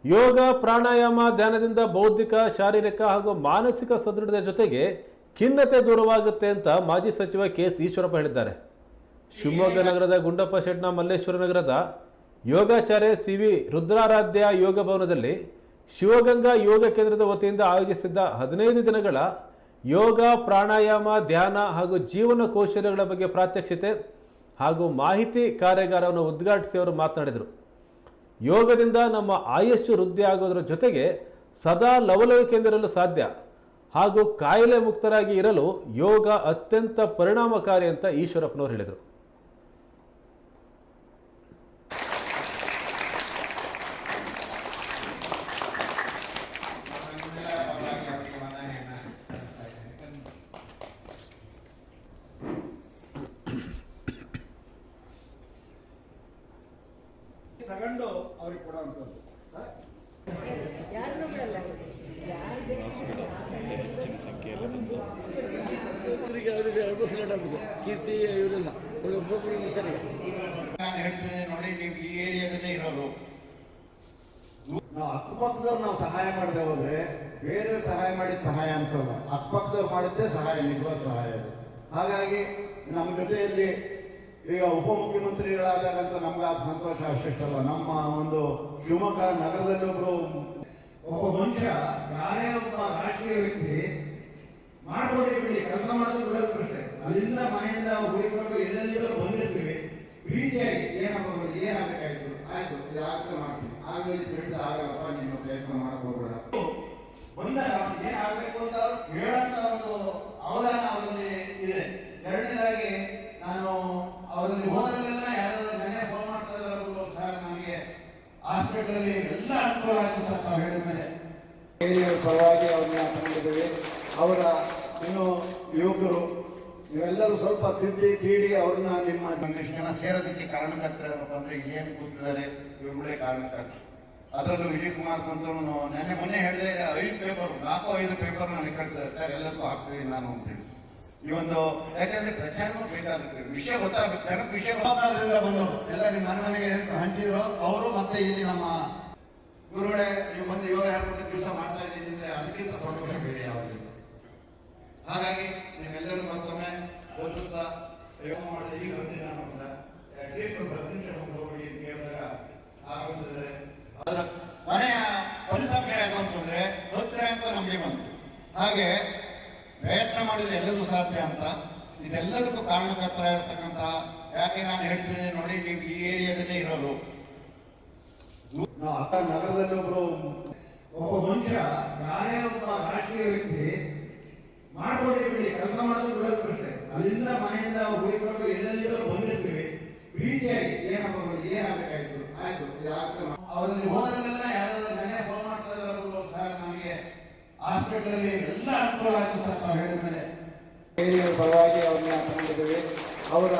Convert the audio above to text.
ಯೋಗ ಪ್ರಾಣಾಯಾಮ ಧ್ಯಾನದಿಂದ ಬೌದ್ಧಿಕ ಶಾರೀರಿಕ ಹಾಗೂ ಮಾನಸಿಕ ಸದೃಢತೆ ಜೊತೆಗೆ ಖಿನ್ನತೆ ದೂರವಾಗುತ್ತೆ ಅಂತ ಮಾಜಿ ಸಚಿವ ಕೆ.ಎಸ್. ಈಶ್ವರಪ್ಪ ಹೇಳಿದ್ದಾರೆ. ಶಿವಮೊಗ್ಗ ನಗರದ ಗುಂಡಪ್ಪ ಶೆಟ್ನ ಮಲ್ಲೇಶ್ವರ ನಗರದ ಯೋಗಾಚಾರ್ಯ ಸಿ.ವಿ. ರುದ್ರಾರಾಧ್ಯ ಯೋಗ ಭವನದಲ್ಲಿ ಶಿವಗಂಗಾ ಯೋಗ ಕೇಂದ್ರದ ವತಿಯಿಂದ ಆಯೋಜಿಸಿದ್ದ 15 ದಿನಗಳ ಯೋಗ ಪ್ರಾಣಾಯಾಮ ಧ್ಯಾನ ಹಾಗೂ ಜೀವನ ಕೌಶಲ್ಯಗಳ ಬಗ್ಗೆ ಪ್ರಾತ್ಯಕ್ಷಿತೆ ಹಾಗೂ ಮಾಹಿತಿ ಕಾರ್ಯಾಗಾರವನ್ನು ಉದ್ಘಾಟಿಸಿ ಅವರು ಮಾತನಾಡಿದರು. ಯೋಗದಿಂದ ನಮ್ಮ ಆಯುಷ್ಯ ವೃದ್ಧಿ ಆಗೋದರ ಜೊತೆಗೆ ಸದಾ ಲವಲವಿಕೆಯಿಂದಿರಲು ಸಾಧ್ಯ ಹಾಗೂ ಕಾಯಿಲೆ ಮುಕ್ತರಾಗಿ ಇರಲು ಯೋಗ ಅತ್ಯಂತ ಪರಿಣಾಮಕಾರಿ ಅಂತ ಈಶ್ವರಪ್ಪನವರು ಹೇಳಿದರು. ತಗೊಂಡು ಅವ್ರಿಗೆ ಕೊಡುವಂಥದ್ದು ಕೀರ್ತಿ ಇವರೆಲ್ಲ ಒಬ್ಬೊಬ್ಬರು ನಾನು ಹೇಳ್ತಿದ್ದೆ ನೋಡಿ, ನೀವು ಈ ಏರಿಯಾದಲ್ಲೇ ಇರೋರು, ನಾವು ಅಕ್ಕಪಕ್ಕದವ್ರು ನಾವು ಸಹಾಯ ಮಾಡದೆ ಹೋದ್ರೆ ಬೇರೆ ಸಹಾಯ ಮಾಡಿದ ಸಹಾಯ ಅನ್ಸಲ್ಲ. ಅಕ್ಕಪಕ್ಕದವ್ರು ಮಾಡಿದ್ದೇ ಸಹಾಯ, ನಿಜವಾದ ಸಹಾಯ. ಹಾಗಾಗಿ ನಮ್ಮ ಜೊತೆಯಲ್ಲಿ ಈಗ ಉಪಮುಖ್ಯಮಂತ್ರಿಗಳಾದಾಗಂತೂ ನಮ್ಗೆ ಅದು ಸಂತೋಷ ಅಷ್ಟಿಷ್ಟಲ್ಲ. ನಮ್ಮ ಒಂದು ಶಿವಮೊಗ್ಗ ನಗರದಲ್ಲಿ ಒಬ್ಬ ಮನುಷ್ಯ, ಯಾರೇ ಒಬ್ಬ ರಾಜಕೀಯ ವ್ಯಕ್ತಿ ಮಾಡ್ಕೊಡಿ ಬಿಡಿ, ಕೆಲಸ ಮಾಡೋದು ಬಿಡೋದು ಅಷ್ಟೇ. ಅಲ್ಲಿಂದ ಮನೆಯಿಂದ ಹುಡುಕೊಂಡು ಎಲ್ಲೆಲ್ಲಿಂದಲೂ ಬಂದಿರ್ತೀವಿ, ಪ್ರೀತಿಯಾಗಿ ಏನಾಗಬೇಕಾಯ್ತು, ಆಯ್ತು ಇದಾಗ್ತದೆ ಮಾಡ್ತೀವಿ, ಆಗಲಿ ತಿಳಿದ ಆಗಲ್ಲಪ್ಪ, ನಿಮ್ಮ ಪ್ರಯತ್ನ ಮಾಡಕ್ ಹೋಗ್ಬೇಡ ಬಂದಾಗ ಏನಾಗಬೇಕು ಅಂತ ಅವ್ರು ಹೇಳಂತ ಒಂದು ಅವಧಾನ ಅವರಲ್ಲಿ ಇದೆ. ಎರಡನೇದಾಗಿ ನಾನು ಅವರಲ್ಲಿ ಹೋದಲ್ಲೆಲ್ಲ ಯಾರು ನೆನೆ ಫೋನ್ ಮಾಡ್ತಾ ಇದ್ರು ಸರ್, ನನಗೆ ಹಾಸ್ಪಿಟಲ್ ಎಲ್ಲ ಅನುಕೂಲ ಆಯ್ತು ಸರ್ ತಾವು ಹೇಳಿದ ಮೇಲೆ. ಹಿರಿಯರ ಪರವಾಗಿ ಅವ್ರನ್ನ ತಗೊಂಡಿದ್ದೇವೆ. ಅವರ ಇನ್ನು ಯುವಕರು ನೀವೆಲ್ಲರೂ ಸ್ವಲ್ಪ ತೀಡಿ ಅವ್ರನ್ನ ನಿಮ್ಮ ಒಂದಿಷ್ಟು ಜನ ಸೇರೋದಕ್ಕೆ ಕಾರಣಕರ್ತರಪ್ಪ ಅಂದ್ರೆ ಏನು ಕೂತಿದ್ದಾರೆ ಇವ್ರುಗಳೇ ಕಾರಣಕರ್ತರು. ಅದರಲ್ಲೂ ವಿಜಯಕುಮಾರ್ ಅಂತವನು ಮೊನ್ನೆ ಹೇಳಿದೆ 4-5 ಪೇಪರ್ ನನಗೆ ಕಳಿಸಿದೆ ಸರ್, ಎಲ್ಲದಕ್ಕೂ ಹಾಕ್ಸಿದ್ದೀನಿ ನಾನು ಅಂತೇಳಿ. ಈ ಒಂದು ಯಾಕಂದ್ರೆ ಪ್ರಚಾರನೂ ಬೇಕಾಗುತ್ತೆ, ವಿಷಯ ಗೊತ್ತಾಗುತ್ತೆ ಜನಕ್ಕೆ. ವಿಷಯ ಗೊತ್ತಾಗೋದ್ರಿಂದ ಬಂದವರು ಎಲ್ಲ ನಿಮ್ಮ ಮನೆಗೆ ಹಂಚಿದ್ರು ಅವರು. ಮತ್ತೆ ಇಲ್ಲಿ ನಮ್ಮ ಗುರುಗಳೇ ನೀವು ಬಂದು ಯೋಗ ಹೇಳ್ಕೊಟ್ಟಿದ್ದ ದಿವಸ ಮಾಡ್ತಾ ಇದ್ದೀನಿ ಅಂದ್ರೆ ಅದಕ್ಕಿಂತ ಸಂತೋಷ ಬೇರೆ ಯಾವುದಿಲ್ಲ. ಹಾಗಾಗಿ ನೀವೆಲ್ಲರೂ ಮತ್ತೊಮ್ಮೆ ಓದಿಸ್ತಾ ಯೋಗ ಮಾಡಿದ್ರೆ ಈಗ ಬಂದಿಲ್ಲ ನಾನು ಅಂತ ಅಟ್ಲೀಸ್ಟ್ ಒಂದು 10 ನಿಮಿಷ ಹೋಗ್ಬಿಡಿ ಅಂತ ಕೇಳಿದಾಗ ಆರಂಭಿಸಿದ್ರೆ ಅದರ ಮನೆಯ ಫಲಿತಾಂಶ ಹೇಗೆ ಬಂತು ಅಂದ್ರೆ 10 ರ್ಯಾಂಕ್ ನಮಗೆ ಬಂತು. ಹಾಗೆ ಪ್ರಯತ್ನ ಮಾಡಿದ್ರೆ ಎಲ್ಲದೂ ಸಾಧ್ಯ ಅಂತ ಇದೆಲ್ಲದಕ್ಕೂ ಕಾರಣಕರ್ತರಾಗಿರ್ತಕ್ಕಂಥ, ಯಾಕೆ ನಾನು ಹೇಳ್ತಿದ್ದೆ ನೋಡಿ, ನೀವು ಈ ಏರಿಯಾದಲ್ಲೇ ಇರೋರು, ನಗರದಲ್ಲಿ ಒಬ್ಬ ಮನುಷ್ಯ, ಯಾರೇ ಒಬ್ಬ ರಾಜಕೀಯ ವ್ಯಕ್ತಿ ಮಾಡ್ಕೊಡಿ ಬಿಡಿ, ಕೆಲಸ ಮಾಡೋದು ಬಿಡೋದು ಅಷ್ಟೇ. ಅಲ್ಲಿಂದ ಮನೆಯಿಂದ ಹುಡುಕೊಂಡು ಎಲ್ಲೆಲ್ಲಿಂದಲೂ ಬಂದಿರ್ತೀವಿ, ಪ್ರೀತಿಯಾಗಿ ಏನಾಗಬೇಕಾಯ್ತು, ಆಯ್ತು ಇದಾಗ್ತದೆ. ಅವರಲ್ಲಿ ಹೋದಲ್ಲೆಲ್ಲ ಯಾರು ನೆನೆ ಫೋನ್ ಮಾಡ್ತಾ ಇದ್ರು ಸರ್, ನನಗೆ ಹಾಸ್ಪಿಟಲ್ ಎಲ್ಲ ಅನುಕೂಲ ಆಯ್ತು ಸರ್ ತಾವು ಹೇಳಿದ ಮೇಲೆ. ಹಿರಿಯರ ಪರವಾಗಿ ಅವ್ರನ್ನ ತಗೊಂಡಿದ್ದೇವೆ. ಅವರ